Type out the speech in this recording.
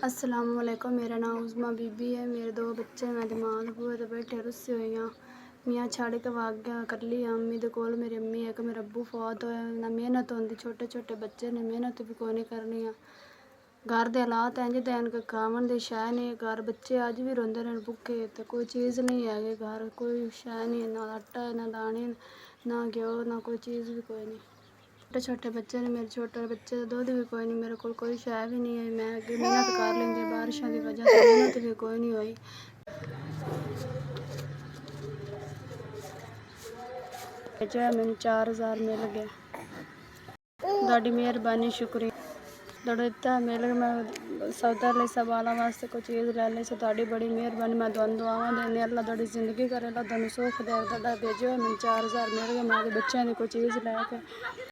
अस्सलाम वालेकुम। मेरा नाम उज़मा बीबी है। मेरे 2 बच्चे मैं दिमाग पूरे ते बैठे रुस्से हुई हाँ। मियाँ छड़ के भाग गया कल्ली अम्मी दे कोल। मेरी अम्मी है कि मेरा अब्बू फौत होया ना मेहनत होंदी, छोटे छोटे बच्चे ने मेहनत भी कोई नहीं करनी है। घर दे हालात इंज दे न कि खावन दी शै नहीं। घर बच्चे अज भी रोंदे ने भुखे ते कोई चीज़ नहीं है। घर कोई शै नहीं, ना आटा ना दाने ना घ्यो ना कोई चीज़ भी कोई नहीं। छोटे छोटे बच्चे ने मेरे, छोटे बच्चे का दुध भी कोई नहीं, मेरे को कोई शै भी नहीं है। मैं अगे मेहनत कर लेंदी, बारिशों की वजह से मेहनत भी कोई नहीं हुई। जो है मैंने 4000 मिल गया। ਤੁਹਾਡੀ मेहरबानी शुक्रिया। ਤੁਹਾਡਾ इतना मिल गया। मैं सौदा ले सवालों वास्ते कोई चीज़ ले ली सो ਤੁਹਾਡੀ बड़ी मेहरबानी। मैं ਤੁਹਾਨੂੰ दुआवां देने अल्लाह ਤੁਹਾਡੀ जिंदगी करे, अल्लाह ਤੁਹਾਨੂੰ सुख दे। ਤੁਹਾਡਾ भेजो मैंने 4000 मिल गया। मैं बच्चों की कोई चीज़ लैके